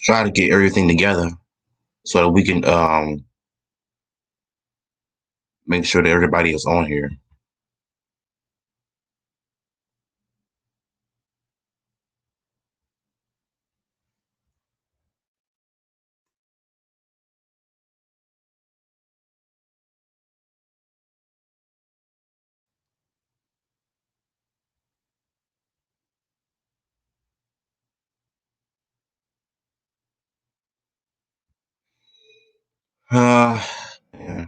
try to get everything together so that we can make sure that everybody is on here. Uh, yeah.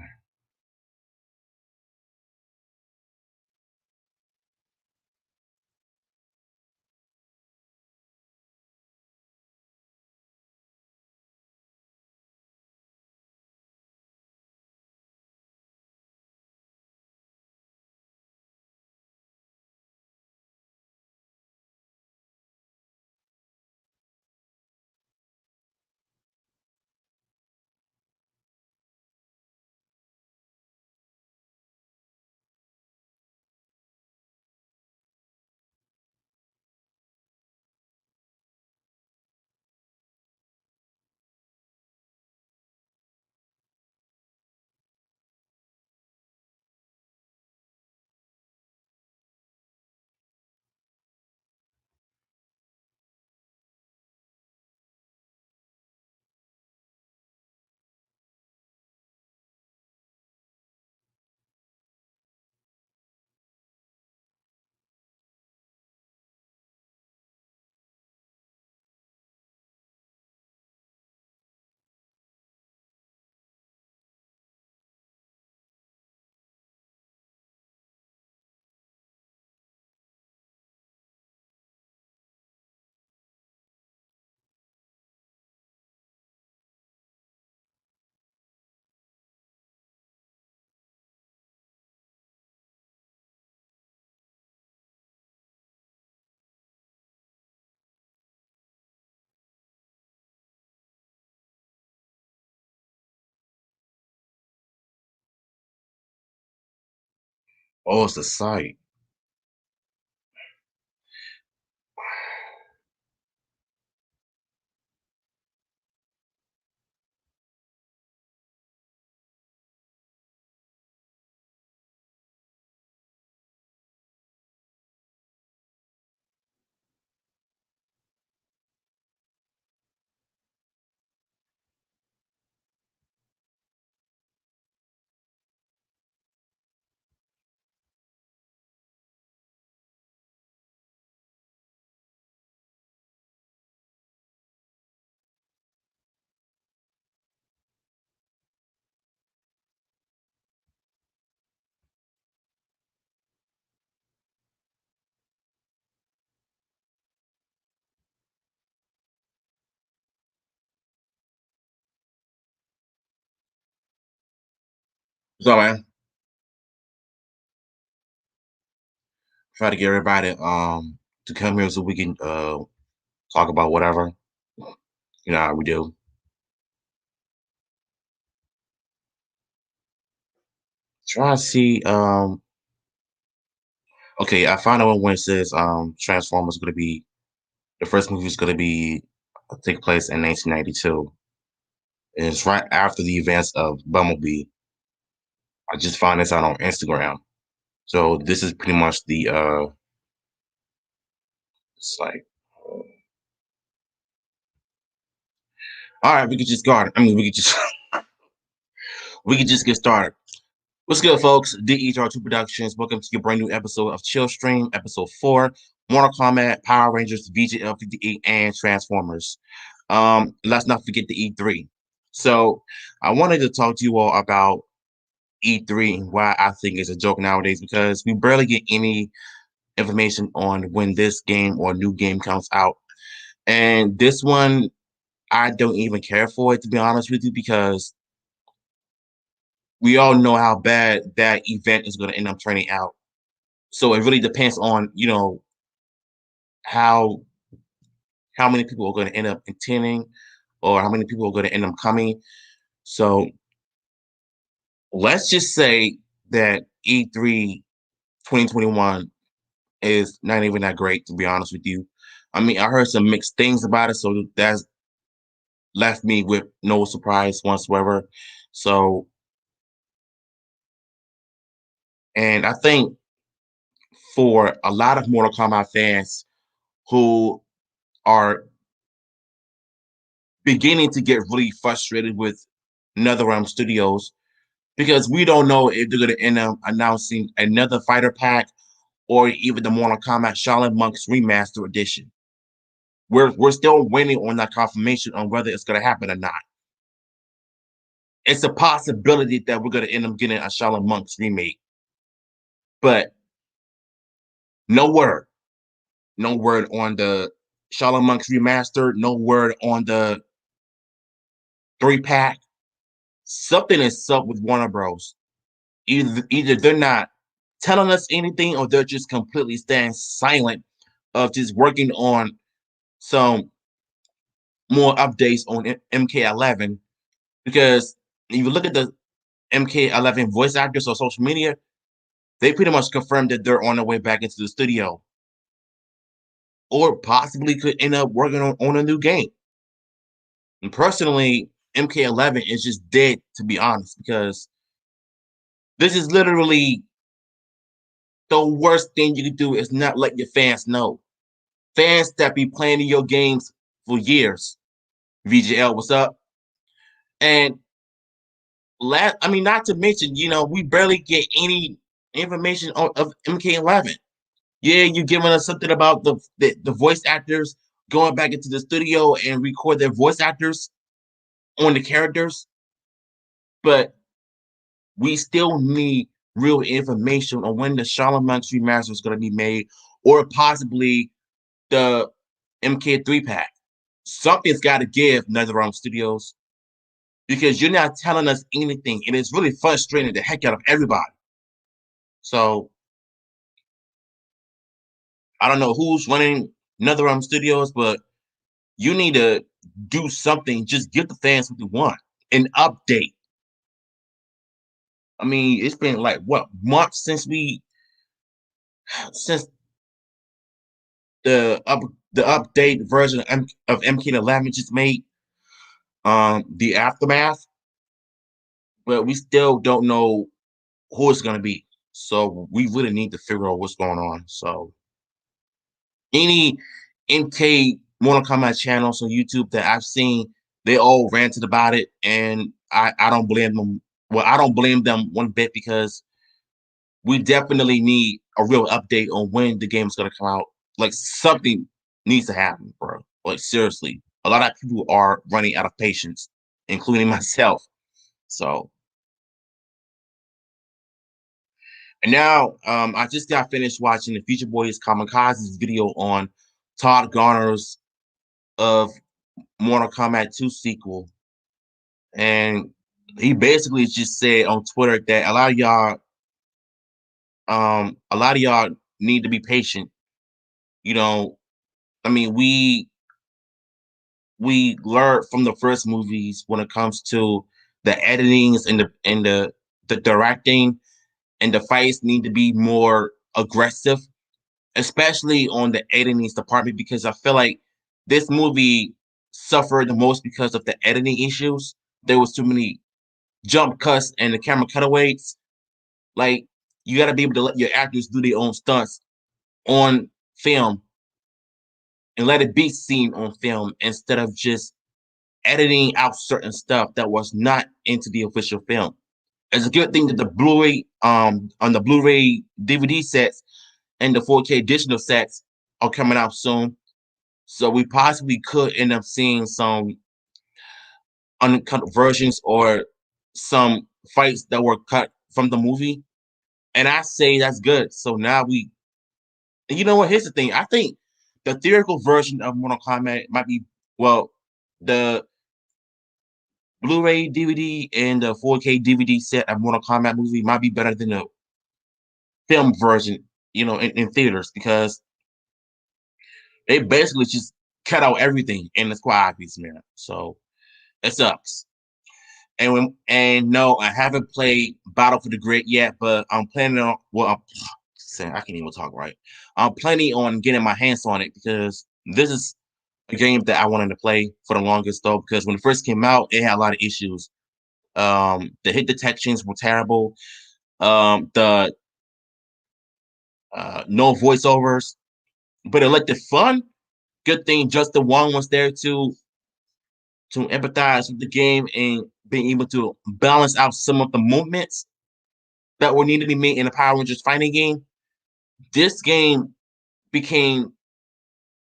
Oh, it's the site. So man, try to get everybody to come here so we can talk about whatever. You know how we do. Try to see okay, I found out when it says Transformers gonna be the first movie is gonna be take place in 1992. And it's right after the events of Bumblebee. I just found this out on Instagram. So this is pretty much the it's like all right, we could just start. I mean we could just we could just get started. What's good, folks? DER2 Productions. Welcome to your brand new episode of Chill Stream, episode 4, Mortal Kombat, Power Rangers, VGL58, and Transformers. Let's not forget the E3. So I wanted to talk to you all about E3 and why I think it's a joke nowadays because we barely get any information on when this game or new game comes out. And this one, I don't even care for it, to be honest with you, because we all know how bad that event is going to end up turning out. So it really depends on, how how many people are going to end up attending or how many people are going to end up coming. So let's just say that E3 2021 is not even that great, to be honest with you. I mean, I heard some mixed things about it, so that's left me with no surprise whatsoever. So, and I think for a lot of Mortal Kombat fans who are beginning to get really frustrated with NetherRealm Studios because we don't know if they're going to end up announcing another fighter pack or even the Mortal Kombat Shaolin Monks Remaster Edition. We're still waiting on that confirmation on whether it's going to happen or not. It's a possibility that we're going to end up getting a Shaolin Monks remake, but no word. No word on the Shaolin Monks Remastered. No word on the 3-pack. Something is up with Warner Bros. Either they're not telling us anything or they're just completely staying silent of just working on some more updates on MK11 because if you look at the MK11 voice actors on social media, they pretty much confirmed that they're on their way back into the studio or possibly could end up working on a new game. And personally, MK11 is just dead, to be honest, because this is literally the worst thing you can do is not let your fans know. Fans that be playing your games for years. VGL, what's up? And not to mention, we barely get any information of MK11. Yeah, you're giving us something about the voice actors going back into the studio and record their voice actors on the characters, but we still need real information on when the Shaolin Monks remaster is going to be made, or possibly the MK3 pack. Something's got to give NetherRealm Studios because you're not telling us anything, and it's really frustrating the heck out of everybody. So I don't know who's running NetherRealm Studios, but you need to do something. Just give the fans what they want. An update. I mean, it's been like what months since since the up the update version of MK11 just made the aftermath, but we still don't know who it's gonna be. So we really need to figure out what's going on. So any MK Mortal Kombat channels on YouTube that I've seen, they all ranted about it, and I don't blame them. Well, I don't blame them one bit because we definitely need a real update on when the game's gonna come out. Like something needs to happen, bro. Like seriously, a lot of people are running out of patience, including myself. So, and now I just got finished watching the Future Boys Kamikaze's video on Todd Garner's of Mortal Kombat 2 sequel, and he basically just said on Twitter that a lot of y'all need to be patient. You know, I mean, we learned from the first movies when it comes to the editings and the directing and the fights need to be more aggressive, especially on the editings department because I feel like this movie suffered the most because of the editing issues. There was too many jump cuts and the camera cutaways. Like you got to be able to let your actors do their own stunts on film and let it be seen on film instead of just editing out certain stuff that was not into the official film. It's a good thing that the Blu-ray on the Blu-ray DVD sets and the 4K digital sets are coming out soon. So we possibly could end up seeing some uncut versions or some fights that were cut from the movie. And I say that's good. So now and you know what? Here's the thing. I think the theatrical version of Mortal Kombat might be, well, the Blu-ray DVD and the 4K DVD set of Mortal Kombat movie might be better than the film version, in theaters because they basically just cut out everything and it's quite obvious, man. So it sucks. And no, I haven't played Battle for the Grid yet, but I'm planning on. Well, I'm saying I can't even talk right. I'm planning on getting my hands on it because this is a game that I wanted to play for the longest though, because when it first came out, it had a lot of issues. The hit detections were terrible. The no voiceovers, but it let it fun. Good thing just the one was there to empathize with the game and being able to balance out some of the movements that were needed to be made in a Power Rangers fighting game. This game became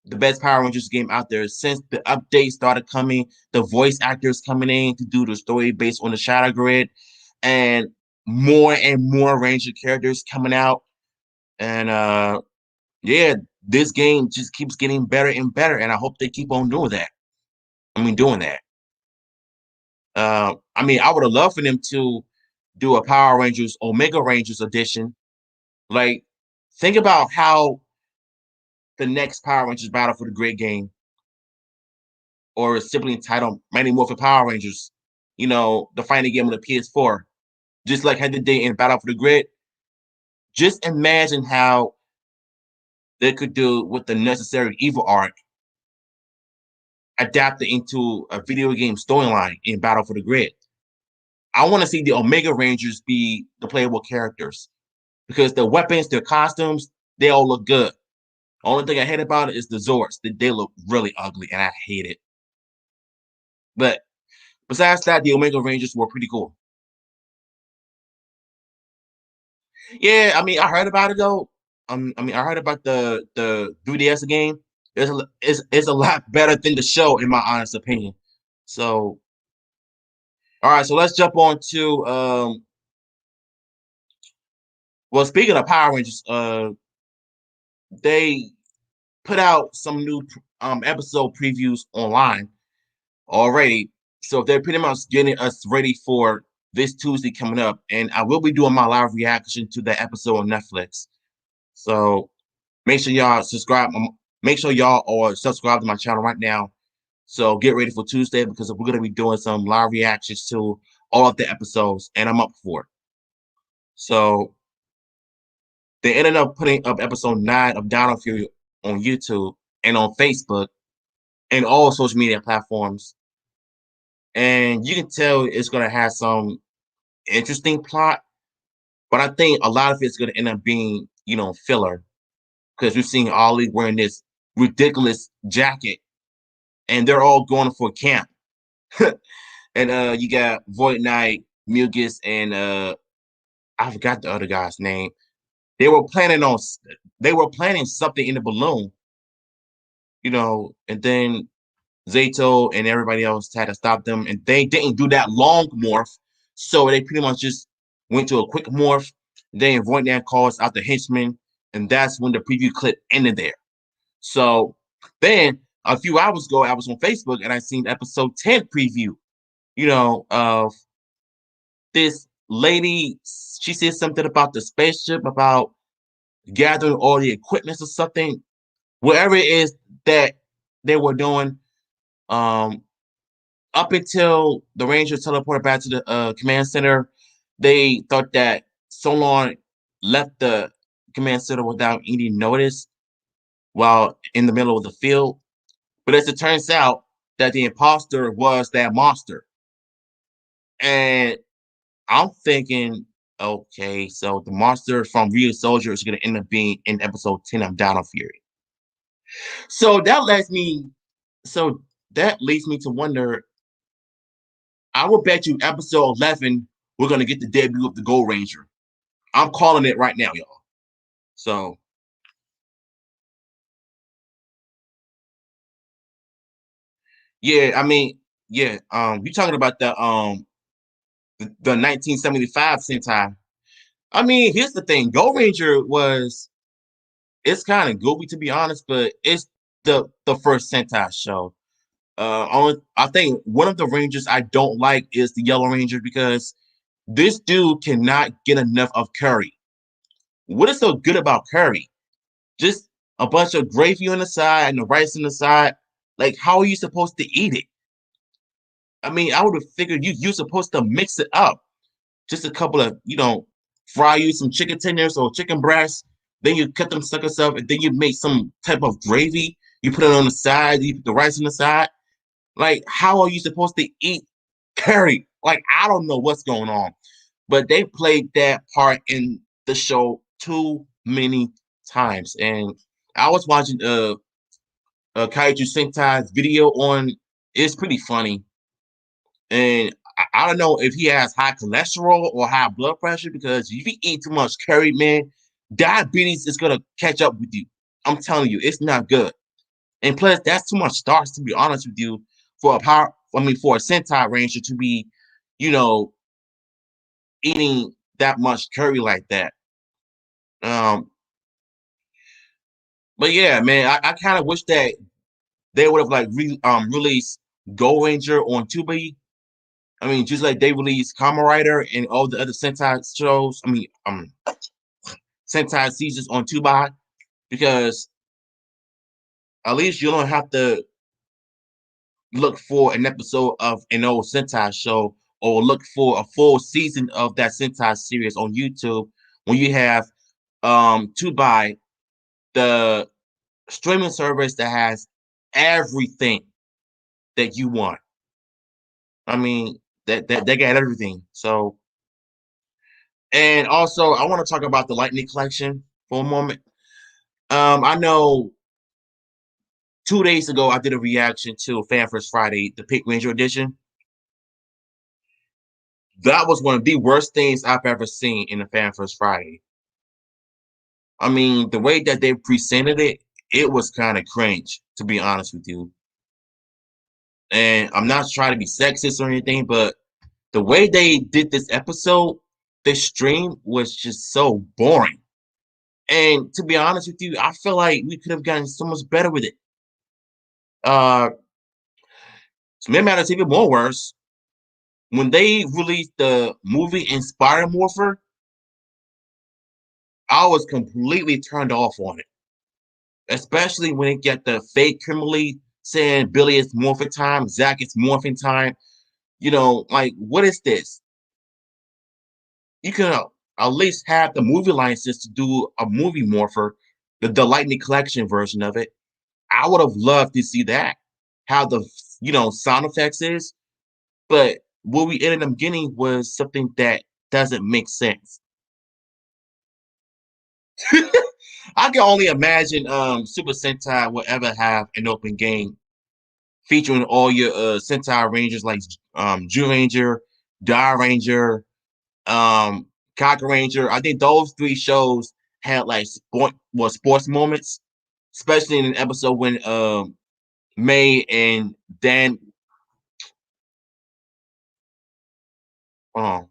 the best Power Rangers game out there since the updates started coming, the voice actors coming in to do the story based on the Shadow Grid, and more Ranger characters coming out. And yeah, this game just keeps getting better and better, and I hope they keep on doing that. Doing that. I would have loved for them to do a Power Rangers Omega Rangers edition. Like, think about how the next Power Rangers Battle for the Grid game, or simply entitled Mighty Morphin Power Rangers, the fighting game on the PS4, just like how they did in Battle for the Grid. Just imagine how they could do with the necessary evil arc adapted into a video game storyline in Battle for the Grid. I want to see the Omega Rangers be the playable characters because their weapons, their costumes, they all look good. Only thing I hate about it is the Zords. They look really ugly, and I hate it. But besides that, the Omega Rangers were pretty cool. Yeah, I heard about it though. I heard about the 3DS game. It's a lot better than the show, in my honest opinion. So, all right, so let's jump on to well, speaking of Power Rangers, they put out some new episode previews online already. So they're pretty much getting us ready for this Tuesday coming up, and I will be doing my live reaction to that episode on Netflix. So make sure y'all subscribe. Make sure y'all are subscribed to my channel right now. So get ready for Tuesday because we're gonna be doing some live reactions to all of the episodes, and I'm up for it. So they ended up putting up episode 9 of Dino Fury on YouTube and on Facebook and all social media platforms. And you can tell it's gonna have some interesting plot, but I think a lot of it's gonna end up being, filler because we've seen Ollie wearing this ridiculous jacket, and they're all going for camp. And you got Void Knight, Mucus, and I forgot the other guy's name. They were planning on they were planning something in the balloon, and then Zato and everybody else had to stop them, and they didn't do that long morph, so they pretty much just went to a quick morph. Then Void Knight calls out the henchman, and that's when the preview clip ended there. So then a few hours ago, I was on Facebook and I seen episode 10 preview, of this lady. She said something about the spaceship, about gathering all the equipment or something, whatever it is that they were doing. Um, Up until the Rangers teleported back to the command center, they thought that Solon left the command center without any notice while in the middle of the field. But as it turns out, that the imposter was that monster. And I'm thinking, okay, so the monster from Real Soldier is going to end up being in episode 10 of Dino Fury. So that leads me to wonder. I will bet you episode 11 we're going to get the debut of the Gold Ranger. I'm calling it right now, y'all. So yeah, yeah. You're talking about the 1975 Sentai. Here's the thing. Gold Ranger it's kind of goofy to be honest, but it's the first Sentai show. I think one of the Rangers I don't like is the Yellow Ranger because this dude cannot get enough of curry. What is so good about curry? Just a bunch of gravy on the side and the rice on the side. Like, how are you supposed to eat it? I would have figured you're supposed to mix it up. Just a couple of, fry you some chicken tenders or chicken breasts. Then you cut them suckers up, and then you make some type of gravy. You put it on the side, you put the rice on the side. Like, how are you supposed to eat curry? Like, I don't know what's going on. But they played that part in the show too many times. And I was watching Kaiju Sentai's video on. It's pretty funny, and I don't know if he has high cholesterol or high blood pressure, because if you eat too much curry, man, diabetes is gonna catch up with you. I'm telling you, it's not good. And plus, that's too much starch, to be honest with you, for a power. I mean, for a Sentai Ranger to be, you know, eating that much curry like that. Um, but yeah, man, I kind of wish that they would have like released Go Ranger on Tubi. I mean, just like they released Kamen Rider and all the other Sentai shows. I mean, Sentai seasons on Tubi, because at least you don't have to look for an episode of an old Sentai show or look for a full season of that Sentai series on YouTube when you have Tubi, the streaming service that has everything that you want. I mean, that they got everything. So, and also I want to talk about the Lightning Collection for a moment. I know 2 days ago I did a reaction to Fan First Friday, the Pink Ranger edition. That was one of the worst things I've ever seen in a Fan First Friday. I mean, the way that they presented it, it was kind of cringe, to be honest with you. And I'm not trying to be sexist or anything, but the way they did this episode, this stream was just so boring. And to be honest with you, I feel like we could have gotten so much better with it. Uh, to make matters even more worse, when they released the movie Inspire Morpher, I was completely turned off on it. Especially when it get the fake Kimberly saying Billy is morphin time, Zach is morphin time. You know, like, what is this? You can at least have the movie license to do a movie morpher, the Lightning Collection version of it. I would have loved to see that. How the sound effects is, but what we ended up getting was something that doesn't make sense. I can only imagine Super Sentai will ever have an open game featuring all your Sentai Rangers like Jew Ranger, Dar Ranger, Cocker Ranger. I think those three shows had like sports moments, especially in an episode when May and Dan. Um,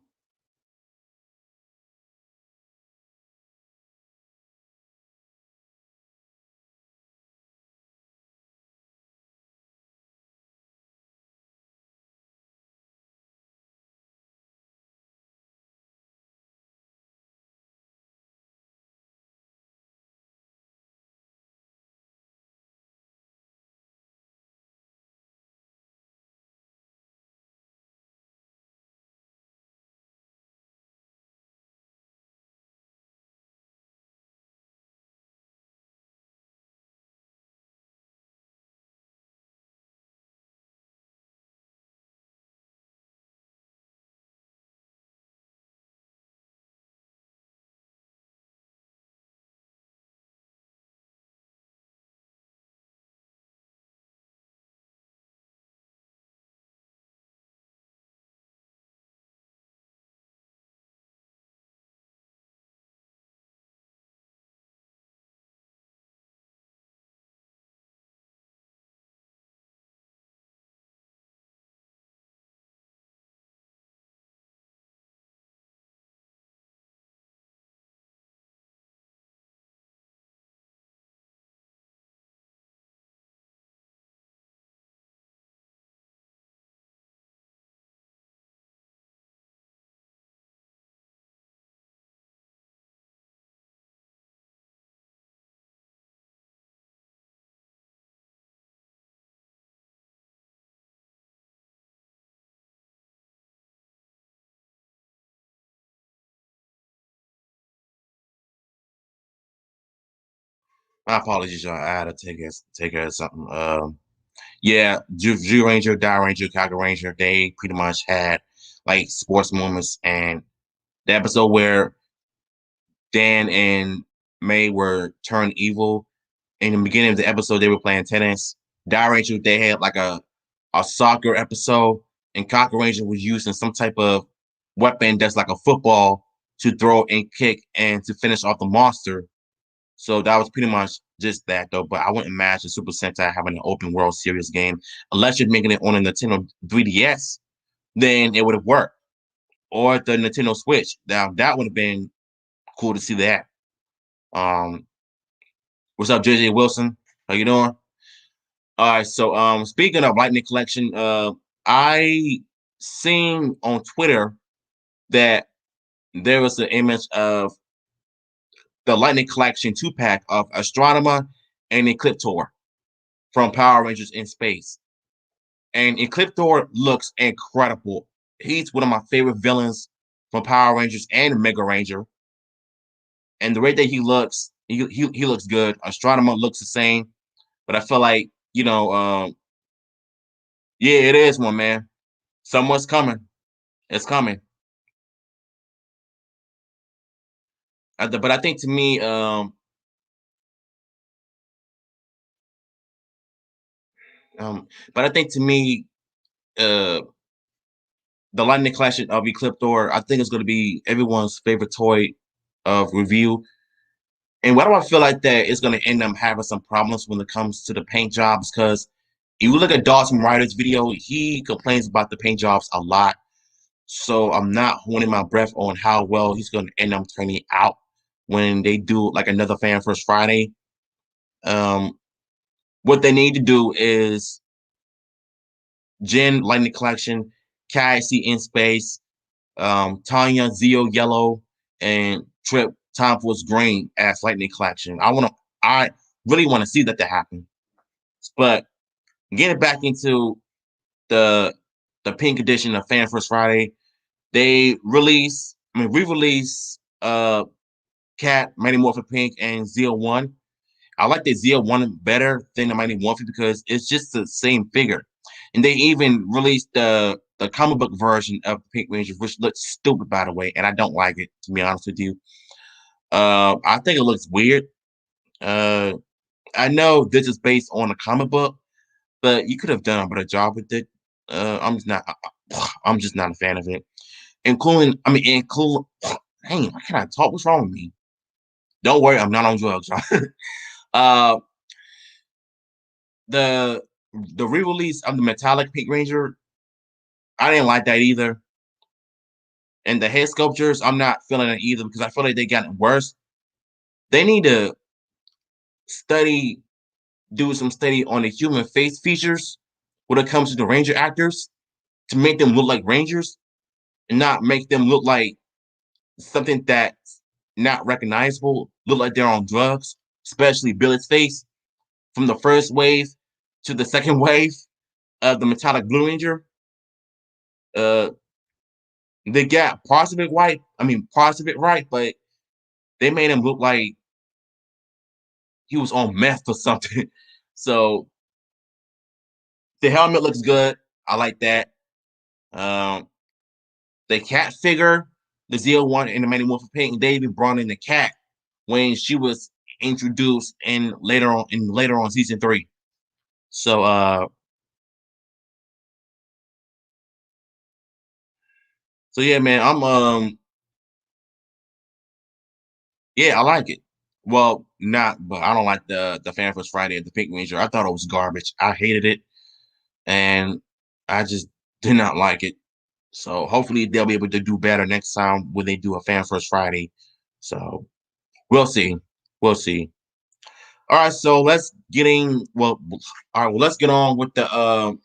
My apologies, y'all. I had to take care of something. Yeah, Jew Ranger, Die Ranger, Kaga Ranger, they pretty much had like sports moments, and the episode where Dan and May were turned evil. In the beginning of the episode, they were playing tennis. Die Ranger, they had like a soccer episode, and Kaga Ranger was using some type of weapon that's like a football to throw and kick and to finish off the monster. So that was pretty much just that, though. But I wouldn't imagine Super Sentai having an open world series game unless you're making it on a Nintendo 3DS. Then it would have worked, or the Nintendo Switch. Now that would have been cool to see that. Um, what's up, JJ Wilson? How you doing? All right. So, speaking of Lightning Collection, I seen on Twitter that there was an image of the Lightning Collection 2-pack of Astronomer and Ecliptor from Power Rangers in Space. And Ecliptor looks incredible. He's one of my favorite villains from Power Rangers and Mega Ranger. And the way that he looks, he looks good. Astronomer looks the same, but I feel like yeah, it is one, man. Someone's coming. It's coming. But I think to me, but I think to me, uh, the Lightning Clash of Ecliptor, I think it's going to be everyone's favorite toy of review. And why do I feel like that it's going to end up having some problems when it comes to the paint jobs? Because if you look at Dawson Ryder's video, he complains about the paint jobs a lot. So I'm not holding my breath on how well he's going to end up turning out when they do like another Fan First Friday. Um, what they need to do is Jen Lightning Collection, KIC in Space, Tanya Zio Yellow, and Trip Time Force Green as Lightning Collection. I really want to see that happen. But getting back into the pink edition of Fan First Friday, they re-release Cat, Mighty Morphin Pink, and Zeo One. I like the Zeo One better than the Mighty Morphin because it's just the same figure. And they even released the comic book version of the Pink Ranger, which looks stupid by the way, and I don't like it, to be honest with you. I think it looks weird. Uh, I know this is based on a comic book, but you could have done a better job with it. I'm just not. I'm just not a fan of it. Including. Dang, why can't I talk? What's wrong with me? Don't worry, I'm not on drugs. uh, the re-release of the metallic Pink Ranger, I didn't like that either. And the head sculptures, I'm not feeling it either because I feel like they got worse. They need to study do some study on the human face features when it comes to the Ranger actors to make them look like Rangers and not make them look like something that's not recognizable, look like they're on drugs, especially Billy's face from the first wave to the second wave of the Metallic Blue Ranger. Uh, they got parts of it right. Parts of it right, but they made him look like he was on meth or something. So the helmet looks good. I like that. Um, the cat figure, the Zeo one in the Mighty Morphin Pink, they even brought in the cat when she was introduced in later on season 3. So yeah, man, yeah, I like it. Well, not, but I don't like the Fan First Friday of the Pink Ranger. I thought it was garbage. I hated it, and I just did not like it. So hopefully they'll be able to do better next time when they do a Fan First Friday. So we'll see. We'll see. All right, so let's get on with the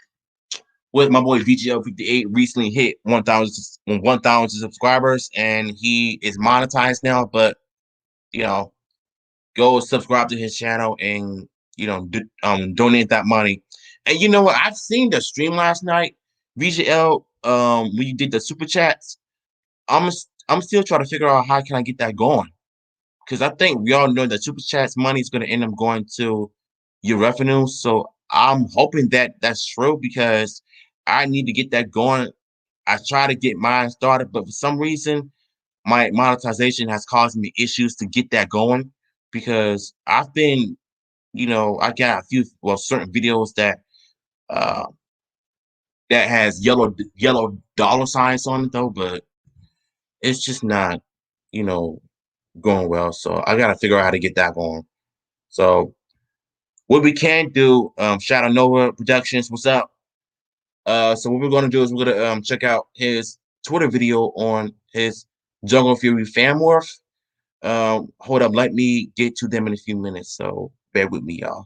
with my boy VGL58 recently hit 1,000 subscribers and he is monetized now, but you know, go subscribe to his channel and donate that money. And you know what? I've seen the stream last night, VGL, when you did the super chats. I'm I'm still trying to figure out how can I get that going because I think we all know that super chats money is going to end up going to your revenue. So I'm hoping that that's true because I need to get that going. I try to get mine started, but for some reason, my monetization has caused me issues to get that going because I've been, I got a few, well, certain videos uh that has yellow dollar signs on it though, but it's just not, you know, going well. So I gotta figure out how to get that going. So what we can do, Shadow Nova Productions, what's up? So what we're gonna do is we're gonna check out his Twitter video on his Jungle Fury fan morph. Hold up, let me get to them in a few minutes. So bear with me, y'all.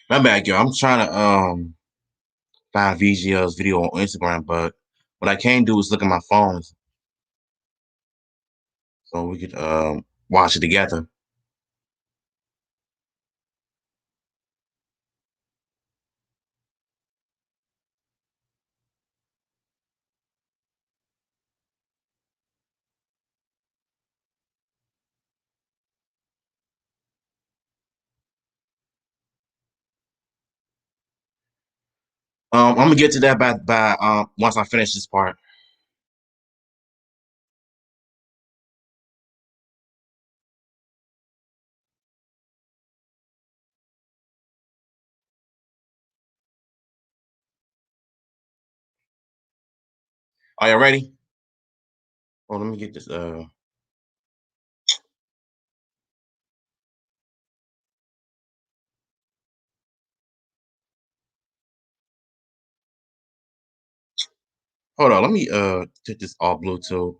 My bad, yo. I'm trying to find VGL's video on Instagram, but what I can't do is look at my phone, so we could watch it together. I'm gonna get to that by once I finish this part. Are you ready? Oh, let me get this. Hold on. Let me take this off Bluetooth.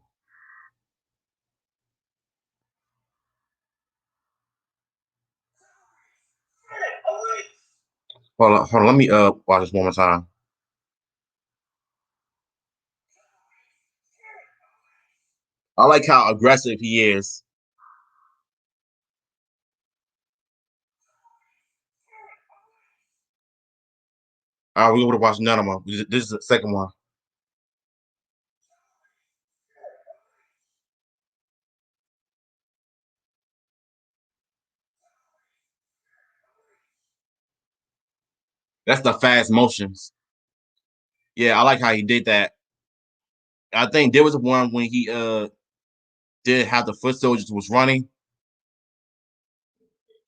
Hold on. Let me watch this one more time. I like how aggressive he is. All right, we're gonna watch none of them. This is the second one. That's the fast motions. Yeah, I like how he did that. I think there was one when he did how the foot soldiers was running.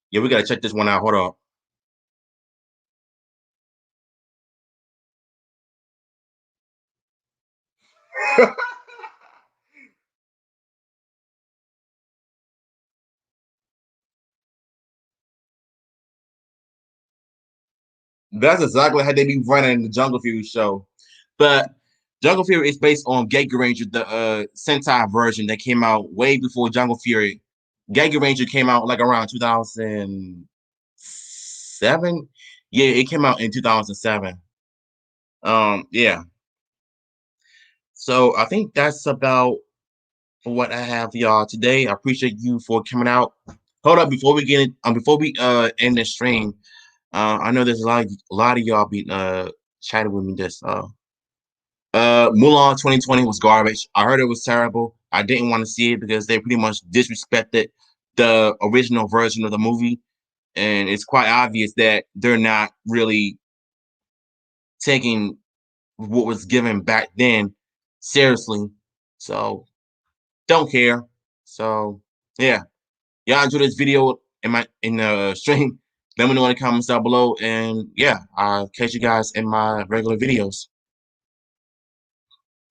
Yeah, we gotta check this one out. Hold up. That's exactly how they be running in the Jungle Fury show. But Jungle Fury is based on Giga Ranger, the Sentai version that came out way before Jungle Fury. Giga Ranger came out like around 2007. Yeah, it came out in 2007. Yeah. So I think that's about what I have for y'all today. I appreciate you for coming out. Hold up, before we get it, before we end the stream, I know there's a lot of y'all be chatting with me this Mulan 2020 was garbage. I heard it was terrible. I didn't want to see it because they pretty much disrespected the original version of the movie. And it's quite obvious that they're not really taking what was given back then seriously. So don't care. So yeah. Y'all enjoy this video in the stream. Let me know in the comments down below. And yeah, I'll catch you guys in my regular videos.